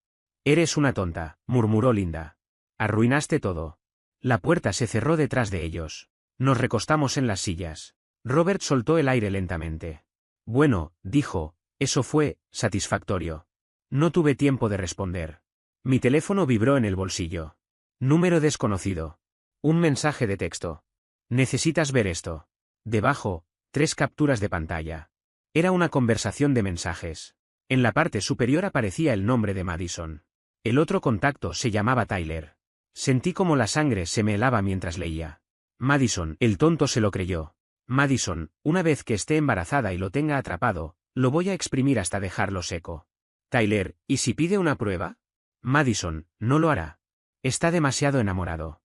—Eres una tonta —murmuró Linda. —Arruinaste todo. La puerta se cerró detrás de ellos. Nos recostamos en las sillas. Robert soltó el aire lentamente. —Bueno —dijo—, eso fue satisfactorio. No tuve tiempo de responder. Mi teléfono vibró en el bolsillo. Número desconocido. Un mensaje de texto. —Necesitas ver esto. Debajo, 3 capturas de pantalla. Era una conversación de mensajes. En la parte superior aparecía el nombre de Madison. El otro contacto se llamaba Tyler. Sentí como la sangre se me helaba mientras leía. Madison, el tonto se lo creyó. Madison, una vez que esté embarazada y lo tenga atrapado, lo voy a exprimir hasta dejarlo seco. Tyler, ¿y si pide una prueba? Madison, no lo hará. Está demasiado enamorado.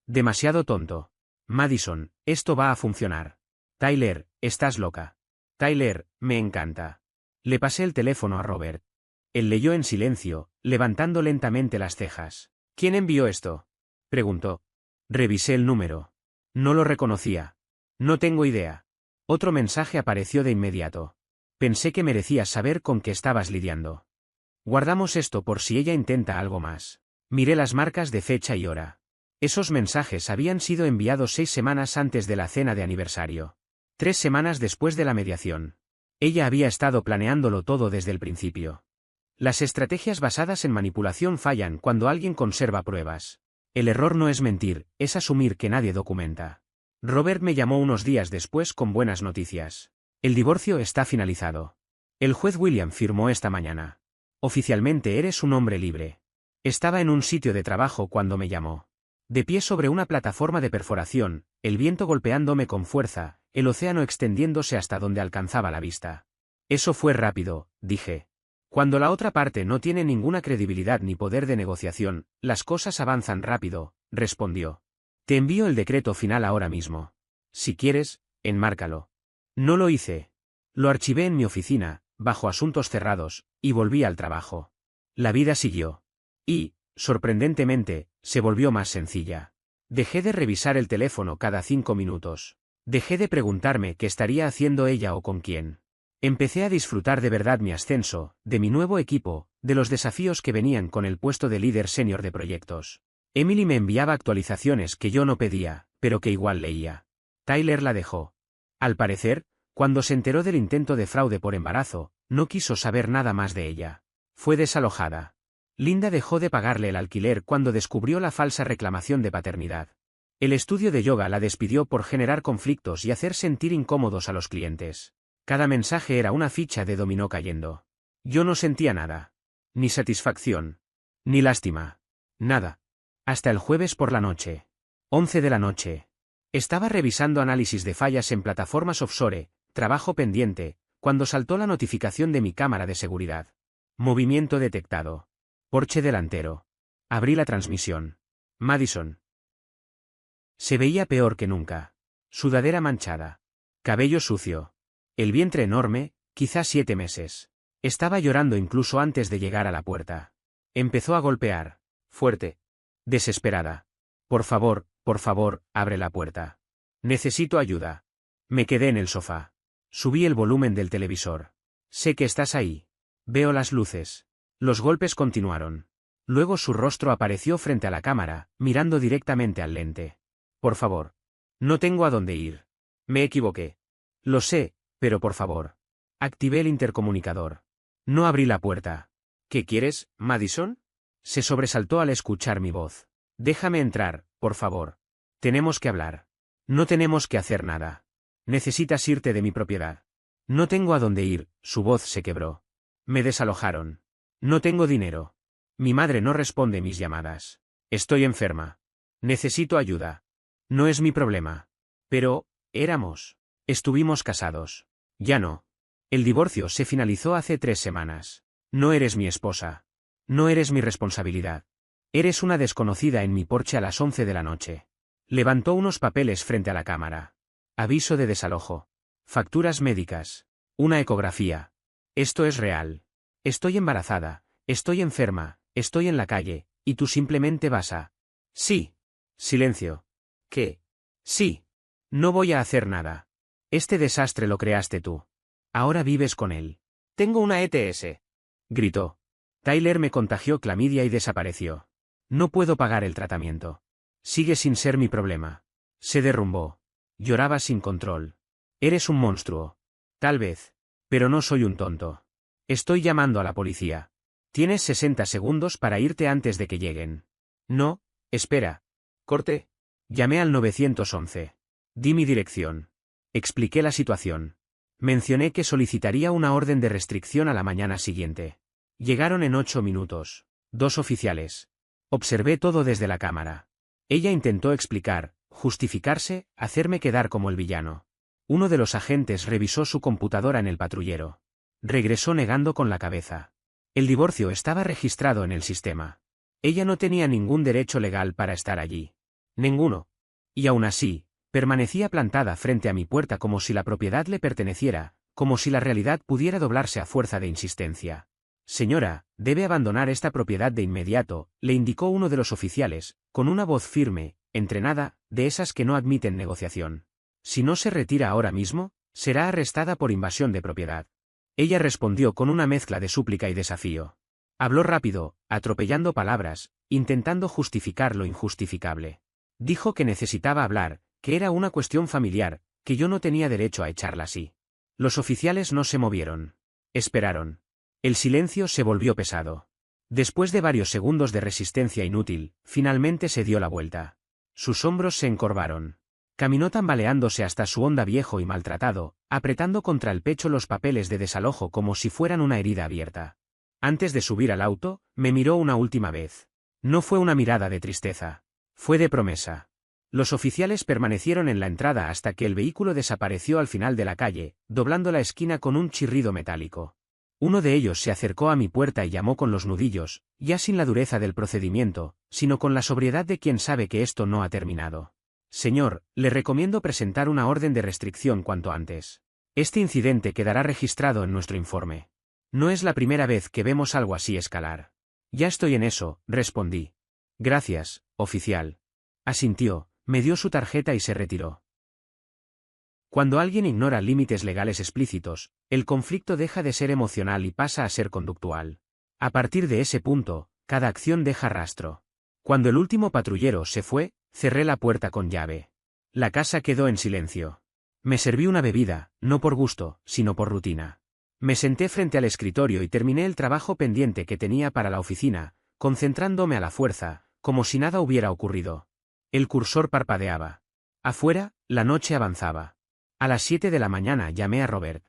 Demasiado tonto. Madison, esto va a funcionar. Tyler, estás loca. Tyler, me encanta. Le pasé el teléfono a Robert. Él leyó en silencio, levantando lentamente las cejas. ¿Quién envió esto? Preguntó. Revisé el número. No lo reconocía. No tengo idea. Otro mensaje apareció de inmediato. Pensé que merecías saber con qué estabas lidiando. Guardamos esto por si ella intenta algo más. Miré las marcas de fecha y hora. Esos mensajes habían sido enviados 6 semanas antes de la cena de aniversario. 3 semanas después de la mediación. Ella había estado planeándolo todo desde el principio. Las estrategias basadas en manipulación fallan cuando alguien conserva pruebas. El error no es mentir, es asumir que nadie documenta. Robert me llamó unos días después con buenas noticias. El divorcio está finalizado. El juez William firmó esta mañana. Oficialmente eres un hombre libre. Estaba en un sitio de trabajo cuando me llamó. De pie sobre una plataforma de perforación, el viento golpeándome con fuerza, el océano extendiéndose hasta donde alcanzaba la vista. Eso fue rápido, dije. Cuando la otra parte no tiene ninguna credibilidad ni poder de negociación, las cosas avanzan rápido, respondió. Te envío el decreto final ahora mismo. Si quieres, enmárcalo. No lo hice. Lo archivé en mi oficina, bajo asuntos cerrados, y volví al trabajo. La vida siguió. Y, sorprendentemente, se volvió más sencilla. Dejé de revisar el teléfono cada 5 minutos. Dejé de preguntarme qué estaría haciendo ella o con quién. Empecé a disfrutar de verdad mi ascenso, de mi nuevo equipo, de los desafíos que venían con el puesto de líder senior de proyectos. Emily me enviaba actualizaciones que yo no pedía, pero que igual leía. Tyler la dejó. Al parecer, cuando se enteró del intento de fraude por embarazo, no quiso saber nada más de ella. Fue desalojada. Linda dejó de pagarle el alquiler cuando descubrió la falsa reclamación de paternidad. El estudio de yoga la despidió por generar conflictos y hacer sentir incómodos a los clientes. Cada mensaje era una ficha de dominó cayendo. Yo no sentía nada. Ni satisfacción. Ni lástima. Nada. Hasta el jueves por la noche. 11 de la noche. Estaba revisando análisis de fallas en plataformas offshore, trabajo pendiente, cuando saltó la notificación de mi cámara de seguridad. Movimiento detectado. Porche delantero. Abrí la transmisión. Madison. Se veía peor que nunca. Sudadera manchada. Cabello sucio. El vientre enorme, quizás 7 meses. Estaba llorando incluso antes de llegar a la puerta. Empezó a golpear. Fuerte. Desesperada. Por favor, abre la puerta. Necesito ayuda. Me quedé en el sofá. Subí el volumen del televisor. Sé que estás ahí. Veo las luces. Los golpes continuaron. Luego su rostro apareció frente a la cámara, mirando directamente al lente. Por favor. No tengo a dónde ir. Me equivoqué. Lo sé, pero por favor. Activé el intercomunicador. No abrí la puerta. ¿Qué quieres, Madison? Se sobresaltó al escuchar mi voz. Déjame entrar, por favor. Tenemos que hablar. No tenemos que hacer nada. Necesitas irte de mi propiedad. No tengo a dónde ir, su voz se quebró. Me desalojaron. No tengo dinero. Mi madre no responde mis llamadas. Estoy enferma. Necesito ayuda. No es mi problema. Pero, estuvimos casados. Ya no. El divorcio se finalizó hace 3 semanas. No eres mi esposa. No eres mi responsabilidad. Eres una desconocida en mi porche a las 11 de la noche. Levantó unos papeles frente a la cámara. Aviso de desalojo. Facturas médicas. Una ecografía. Esto es real. Estoy embarazada, estoy enferma, estoy en la calle, y tú simplemente vas a... Sí. Silencio. ¿Qué? Sí. No voy a hacer nada. Este desastre lo creaste tú. Ahora vives con él. Tengo una ETS. Gritó. Tyler me contagió clamidia y desapareció. No puedo pagar el tratamiento. Sigue sin ser mi problema. Se derrumbó. Lloraba sin control. Eres un monstruo. Tal vez. Pero no soy un tonto. Estoy llamando a la policía. Tienes 60 segundos para irte antes de que lleguen. No, espera. Corte. Llamé al 911. Di mi dirección. Expliqué la situación. Mencioné que solicitaría una orden de restricción a la mañana siguiente. Llegaron en 8 minutos. 2 oficiales. Observé todo desde la cámara. Ella intentó explicar, justificarse, hacerme quedar como el villano. Uno de los agentes revisó su computadora en el patrullero. Regresó negando con la cabeza. El divorcio estaba registrado en el sistema. Ella no tenía ningún derecho legal para estar allí. Ninguno. Y aún así, permanecía plantada frente a mi puerta como si la propiedad le perteneciera, como si la realidad pudiera doblarse a fuerza de insistencia. Señora, debe abandonar esta propiedad de inmediato, le indicó uno de los oficiales, con una voz firme, entrenada, de esas que no admiten negociación. Si no se retira ahora mismo, será arrestada por invasión de propiedad. Ella respondió con una mezcla de súplica y desafío. Habló rápido, atropellando palabras, intentando justificar lo injustificable. Dijo que necesitaba hablar, que era una cuestión familiar, que yo no tenía derecho a echarla así. Los oficiales no se movieron. Esperaron. El silencio se volvió pesado. Después de varios segundos de resistencia inútil, finalmente se dio la vuelta. Sus hombros se encorvaron. Caminó tambaleándose hasta su Honda viejo y maltratado, apretando contra el pecho los papeles de desalojo como si fueran una herida abierta. Antes de subir al auto, me miró una última vez. No fue una mirada de tristeza. Fue de promesa. Los oficiales permanecieron en la entrada hasta que el vehículo desapareció al final de la calle, doblando la esquina con un chirrido metálico. Uno de ellos se acercó a mi puerta y llamó con los nudillos, ya sin la dureza del procedimiento, sino con la sobriedad de quien sabe que esto no ha terminado. Señor, le recomiendo presentar una orden de restricción cuanto antes. Este incidente quedará registrado en nuestro informe. No es la primera vez que vemos algo así escalar. Ya estoy en eso, respondí. Gracias, oficial. Asintió, me dio su tarjeta y se retiró. Cuando alguien ignora límites legales explícitos, el conflicto deja de ser emocional y pasa a ser conductual. A partir de ese punto, cada acción deja rastro. Cuando el último patrullero se fue, cerré la puerta con llave. La casa quedó en silencio. Me serví una bebida, no por gusto, sino por rutina. Me senté frente al escritorio y terminé el trabajo pendiente que tenía para la oficina, concentrándome a la fuerza, como si nada hubiera ocurrido. El cursor parpadeaba. Afuera, la noche avanzaba. A las 7 de la mañana llamé a Robert.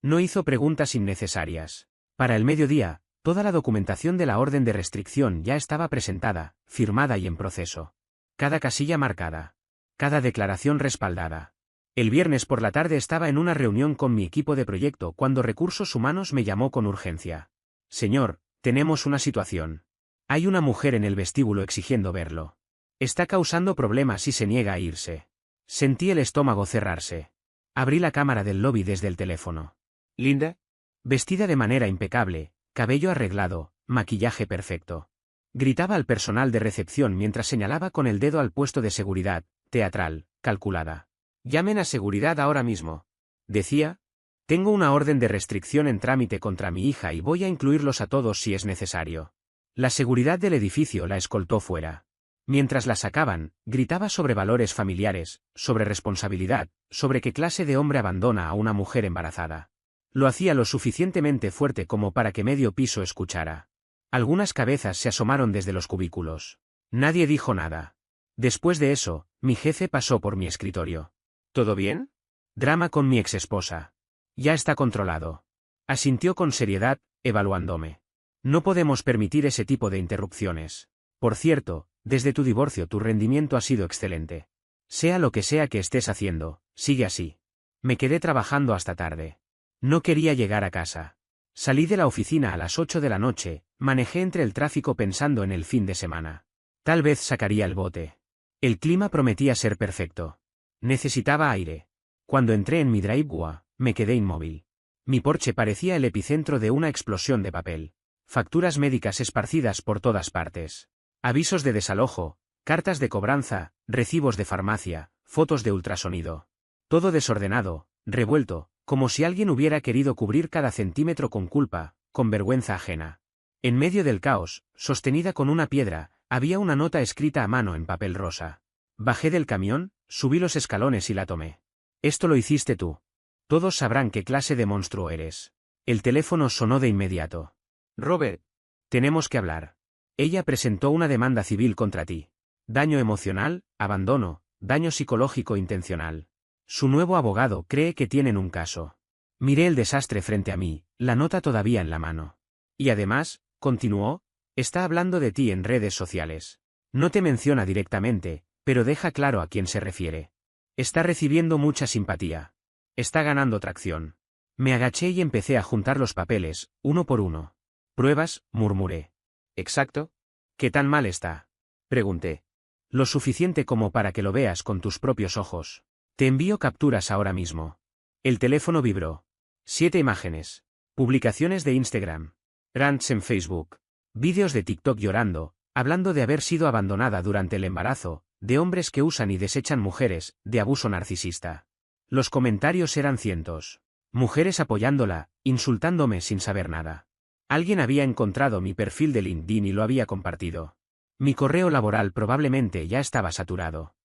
No hizo preguntas innecesarias. Para el mediodía, toda la documentación de la orden de restricción ya estaba presentada, firmada y en proceso. Cada casilla marcada. Cada declaración respaldada. El viernes por la tarde estaba en una reunión con mi equipo de proyecto cuando Recursos Humanos me llamó con urgencia. Señor, tenemos una situación. Hay una mujer en el vestíbulo exigiendo verlo. Está causando problemas y se niega a irse. Sentí el estómago cerrarse. Abrí la cámara del lobby desde el teléfono. ¿Linda? Vestida de manera impecable, cabello arreglado, maquillaje perfecto. Gritaba al personal de recepción mientras señalaba con el dedo al puesto de seguridad, teatral, calculada. Llamen a seguridad ahora mismo. Decía. Tengo una orden de restricción en trámite contra mi hija y voy a incluirlos a todos si es necesario. La seguridad del edificio la escoltó fuera. Mientras la sacaban, gritaba sobre valores familiares, sobre responsabilidad, sobre qué clase de hombre abandona a una mujer embarazada. Lo hacía lo suficientemente fuerte como para que medio piso escuchara. Algunas cabezas se asomaron desde los cubículos. Nadie dijo nada. Después de eso, mi jefe pasó por mi escritorio. ¿Todo bien? Drama con mi exesposa. Ya está controlado. Asintió con seriedad, evaluándome. No podemos permitir ese tipo de interrupciones. Por cierto, desde tu divorcio tu rendimiento ha sido excelente. Sea lo que sea que estés haciendo, sigue así. Me quedé trabajando hasta tarde. No quería llegar a casa. Salí de la oficina a las 8 de la noche, manejé entre el tráfico pensando en el fin de semana. Tal vez sacaría el bote. El clima prometía ser perfecto. Necesitaba aire. Cuando entré en mi driveway, me quedé inmóvil. Mi porche parecía el epicentro de una explosión de papel. Facturas médicas esparcidas por todas partes. Avisos de desalojo, cartas de cobranza, recibos de farmacia, fotos de ultrasonido. Todo desordenado, revuelto, como si alguien hubiera querido cubrir cada centímetro con culpa, con vergüenza ajena. En medio del caos, sostenida con una piedra, había una nota escrita a mano en papel rosa. Bajé del camión, subí los escalones y la tomé. Esto lo hiciste tú. Todos sabrán qué clase de monstruo eres. El teléfono sonó de inmediato. Robert. Tenemos que hablar. Ella presentó una demanda civil contra ti. Daño emocional, abandono, daño psicológico intencional. Su nuevo abogado cree que tienen un caso. Miré el desastre frente a mí, la nota todavía en la mano. Y además, continuó, está hablando de ti en redes sociales. No te menciona directamente, pero deja claro a quién se refiere. Está recibiendo mucha simpatía. Está ganando tracción. Me agaché y empecé a juntar los papeles, uno por uno. ¿Pruebas?, murmuré. ¿Exacto? ¿Qué tan mal está? Pregunté. Lo suficiente como para que lo veas con tus propios ojos. Te envío capturas ahora mismo. El teléfono vibró. 7 imágenes. Publicaciones de Instagram. Rants en Facebook. Vídeos de TikTok llorando, hablando de haber sido abandonada durante el embarazo, de hombres que usan y desechan mujeres, de abuso narcisista. Los comentarios eran cientos. Mujeres apoyándola, insultándome sin saber nada. Alguien había encontrado mi perfil de LinkedIn y lo había compartido. Mi correo laboral probablemente ya estaba saturado.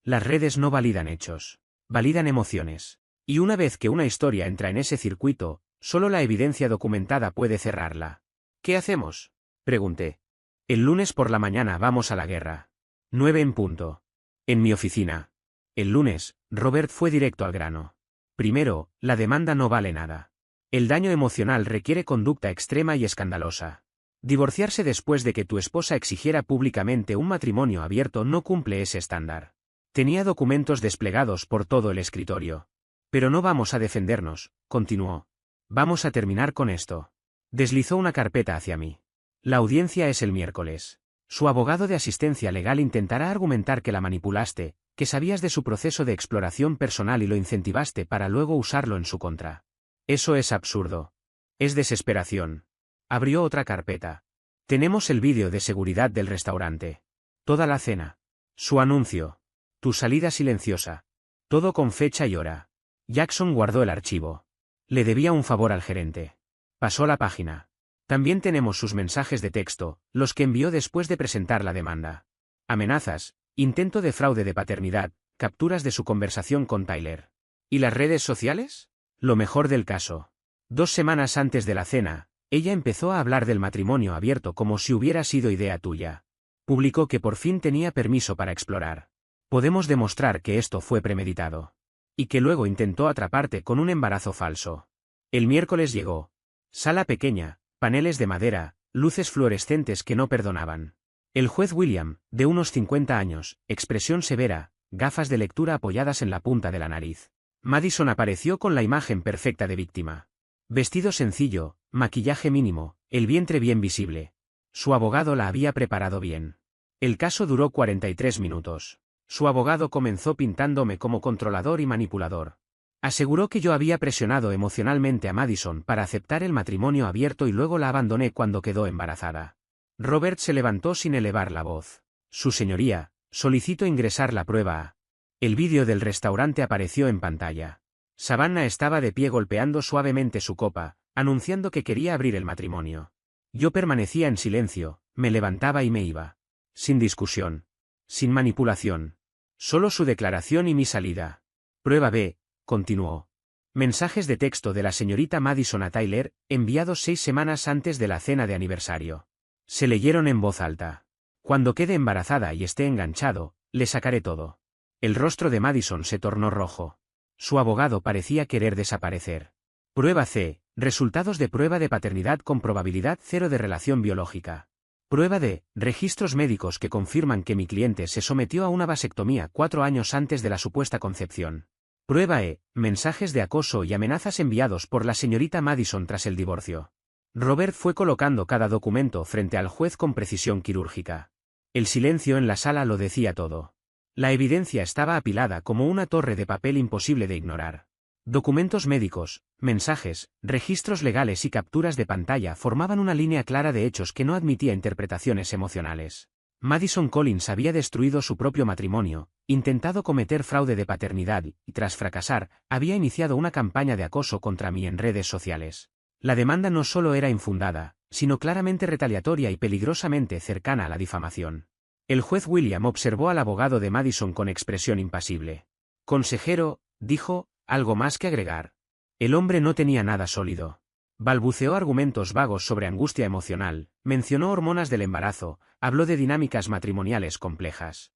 Las redes no validan hechos. Validan emociones. Y una vez que una historia entra en ese circuito, solo la evidencia documentada puede cerrarla. ¿Qué hacemos?, pregunté. El lunes por la mañana vamos a la guerra. 9 en punto. En mi oficina. El lunes, Robert fue directo al grano. Primero, la demanda no vale nada. El daño emocional requiere conducta extrema y escandalosa. Divorciarse después de que tu esposa exigiera públicamente un matrimonio abierto no cumple ese estándar. Tenía documentos desplegados por todo el escritorio. Pero no vamos a defendernos, continuó. Vamos a terminar con esto. Deslizó una carpeta hacia mí. La audiencia es el miércoles. Su abogado de asistencia legal intentará argumentar que la manipulaste, que sabías de su proceso de exploración personal y lo incentivaste para luego usarlo en su contra. Eso es absurdo. Es desesperación. Abrió otra carpeta. Tenemos el vídeo de seguridad del restaurante. Toda la cena. Su anuncio. Tu salida silenciosa. Todo con fecha y hora. Jackson guardó el archivo. Le debía un favor al gerente. Pasó la página. También tenemos sus mensajes de texto, los que envió después de presentar la demanda. Amenazas, intento de fraude de paternidad, capturas de su conversación con Tyler. ¿Y las redes sociales? Lo mejor del caso. 2 semanas antes de la cena, ella empezó a hablar del matrimonio abierto como si hubiera sido idea tuya. Publicó que por fin tenía permiso para explorar. Podemos demostrar que esto fue premeditado. Y que luego intentó atraparte con un embarazo falso. El miércoles llegó. Sala pequeña, paneles de madera, luces fluorescentes que no perdonaban. El juez William, de unos 50 años, expresión severa, gafas de lectura apoyadas en la punta de la nariz. Madison apareció con la imagen perfecta de víctima. Vestido sencillo, maquillaje mínimo, el vientre bien visible. Su abogado la había preparado bien. El caso duró 43 minutos. Su abogado comenzó pintándome como controlador y manipulador. Aseguró que yo había presionado emocionalmente a Madison para aceptar el matrimonio abierto y luego la abandoné cuando quedó embarazada. Robert se levantó sin elevar la voz. Su señoría, solicito ingresar la prueba A. El vídeo del restaurante apareció en pantalla. Savannah estaba de pie golpeando suavemente su copa, anunciando que quería abrir el matrimonio. Yo permanecía en silencio, me levantaba y me iba. Sin discusión. Sin manipulación. Solo su declaración y mi salida. Prueba B, continuó. Mensajes de texto de la señorita Madison a Tyler, enviados 6 semanas antes de la cena de aniversario. Se leyeron en voz alta. Cuando quede embarazada y esté enganchado, le sacaré todo. El rostro de Madison se tornó rojo. Su abogado parecía querer desaparecer. Prueba C, resultados de prueba de paternidad con probabilidad 0 de relación biológica. Prueba D, registros médicos que confirman que mi cliente se sometió a una vasectomía 4 años antes de la supuesta concepción. Prueba E, mensajes de acoso y amenazas enviados por la señorita Madison tras el divorcio. Robert fue colocando cada documento frente al juez con precisión quirúrgica. El silencio en la sala lo decía todo. La evidencia estaba apilada como una torre de papel imposible de ignorar. Documentos médicos, mensajes, registros legales y capturas de pantalla formaban una línea clara de hechos que no admitía interpretaciones emocionales. Madison Collins había destruido su propio matrimonio, intentado cometer fraude de paternidad y, tras fracasar, había iniciado una campaña de acoso contra mí en redes sociales. La demanda no solo era infundada, sino claramente retaliatoria y peligrosamente cercana a la difamación. El juez William observó al abogado de Madison con expresión impasible. Consejero, dijo, algo más que agregar. El hombre no tenía nada sólido. Balbuceó argumentos vagos sobre angustia emocional, mencionó hormonas del embarazo, habló de dinámicas matrimoniales complejas.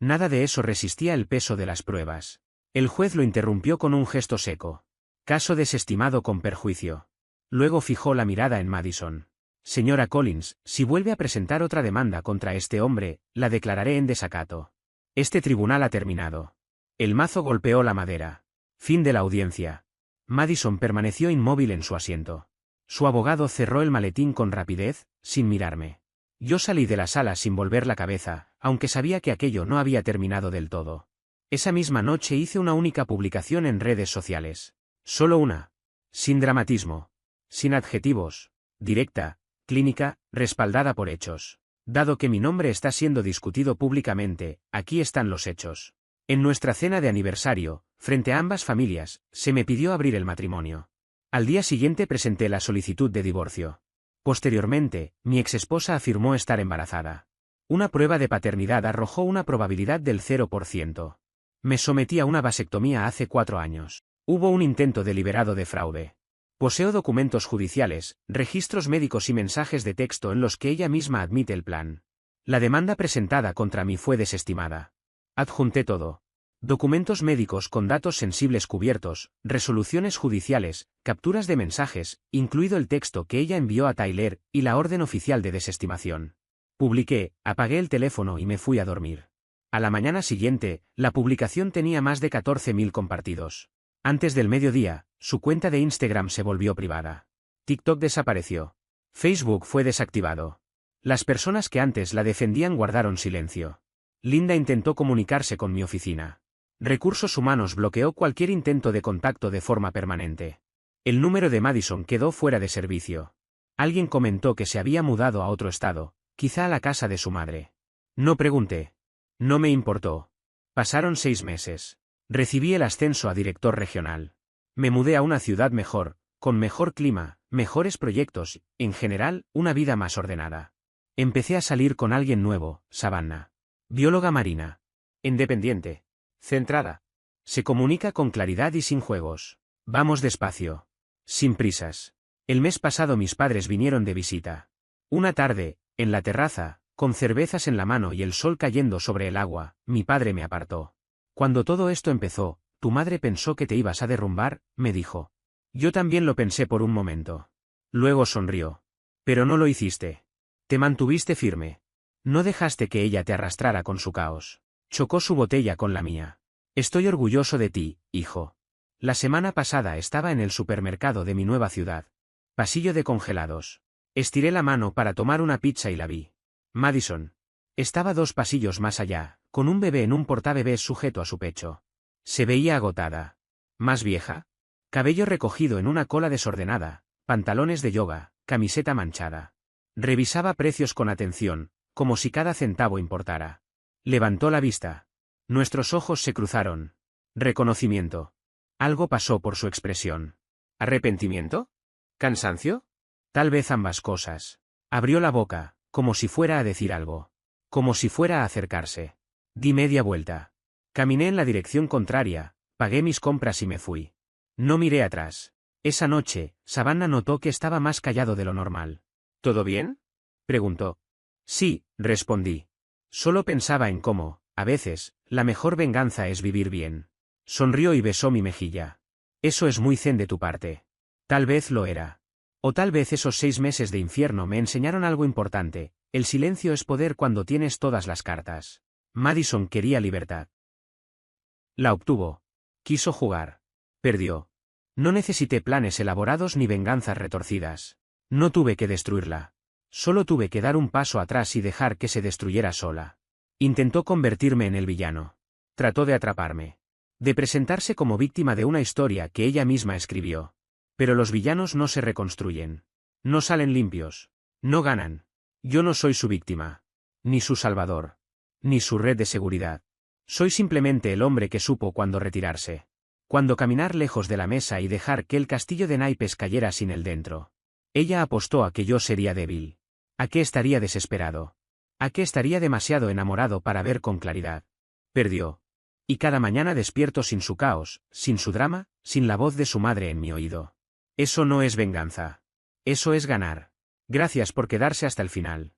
Nada de eso resistía el peso de las pruebas. El juez lo interrumpió con un gesto seco. Caso desestimado con perjuicio. Luego fijó la mirada en Madison. Señora Collins, si vuelve a presentar otra demanda contra este hombre, la declararé en desacato. Este tribunal ha terminado. El mazo golpeó la madera. Fin de la audiencia. Madison permaneció inmóvil en su asiento. Su abogado cerró el maletín con rapidez, sin mirarme. Yo salí de la sala sin volver la cabeza, aunque sabía que aquello no había terminado del todo. Esa misma noche hice una única publicación en redes sociales. Solo una. Sin dramatismo. Sin adjetivos. Directa, clínica, respaldada por hechos. Dado que mi nombre está siendo discutido públicamente, aquí están los hechos. En nuestra cena de aniversario, frente a ambas familias, se me pidió abrir el matrimonio. Al día siguiente presenté la solicitud de divorcio. Posteriormente, mi exesposa afirmó estar embarazada. Una prueba de paternidad arrojó una probabilidad del 0%. Me sometí a una vasectomía hace 4 años. Hubo un intento deliberado de fraude. Poseo documentos judiciales, registros médicos y mensajes de texto en los que ella misma admite el plan. La demanda presentada contra mí fue desestimada. Adjunté todo. Documentos médicos con datos sensibles cubiertos, resoluciones judiciales, capturas de mensajes, incluido el texto que ella envió a Tyler, y la orden oficial de desestimación. Publiqué, apagué el teléfono y me fui a dormir. A la mañana siguiente, la publicación tenía más de 14.000 compartidos. Antes del mediodía, su cuenta de Instagram se volvió privada. TikTok desapareció. Facebook fue desactivado. Las personas que antes la defendían guardaron silencio. Linda intentó comunicarse con mi oficina. Recursos Humanos bloqueó cualquier intento de contacto de forma permanente. El número de Madison quedó fuera de servicio. Alguien comentó que se había mudado a otro estado, quizá a la casa de su madre. No pregunté. No me importó. Pasaron 6 meses. Recibí el ascenso a director regional. Me mudé a una ciudad mejor, con mejor clima, mejores proyectos, en general, una vida más ordenada. Empecé a salir con alguien nuevo, Savannah. Bióloga marina. Independiente. Centrada. Se comunica con claridad y sin juegos. Vamos despacio. Sin prisas. El mes pasado mis padres vinieron de visita. Una tarde, en la terraza, con cervezas en la mano y el sol cayendo sobre el agua, mi padre me apartó. Cuando todo esto empezó, tu madre pensó que te ibas a derrumbar, me dijo. Yo también lo pensé por un momento. Luego sonrió. Pero no lo hiciste. Te mantuviste firme. No dejaste que ella te arrastrara con su caos. Chocó su botella con la mía. Estoy orgulloso de ti, hijo. La semana pasada estaba en el supermercado de mi nueva ciudad. Pasillo de congelados. Estiré la mano para tomar una pizza y la vi. Madison. Estaba 2 pasillos más allá, con un bebé en un portabebés sujeto a su pecho. Se veía agotada. Más vieja. Cabello recogido en una cola desordenada, pantalones de yoga, camiseta manchada. Revisaba precios con atención, como si cada centavo importara. Levantó la vista. Nuestros ojos se cruzaron. Reconocimiento. Algo pasó por su expresión. ¿Arrepentimiento? ¿Cansancio? Tal vez ambas cosas. Abrió la boca, como si fuera a decir algo. Como si fuera a acercarse. Di media vuelta. Caminé en la dirección contraria, pagué mis compras y me fui. No miré atrás. Esa noche, Savannah notó que estaba más callado de lo normal. ¿Todo bien? Preguntó. Sí, respondí. Solo pensaba en cómo, a veces, la mejor venganza es vivir bien. Sonrió y besó mi mejilla. Eso es muy zen de tu parte. Tal vez lo era. O tal vez esos 6 meses de infierno me enseñaron algo importante. El silencio es poder cuando tienes todas las cartas. Madison quería libertad. La obtuvo. Quiso jugar. Perdió. No necesité planes elaborados ni venganzas retorcidas. No tuve que destruirla. Solo tuve que dar un paso atrás y dejar que se destruyera sola. Intentó convertirme en el villano. Trató de atraparme. De presentarse como víctima de una historia que ella misma escribió. Pero los villanos no se reconstruyen. No salen limpios. No ganan. Yo no soy su víctima. Ni su salvador. Ni su red de seguridad. Soy simplemente el hombre que supo cuándo retirarse. Cuándo caminar lejos de la mesa y dejar que el castillo de naipes cayera sin él dentro. Ella apostó a que yo sería débil. A que estaría desesperado. A que estaría demasiado enamorado para ver con claridad. Perdió. Y cada mañana despierto sin su caos, sin su drama, sin la voz de su madre en mi oído. Eso no es venganza. Eso es ganar. Gracias por quedarse hasta el final.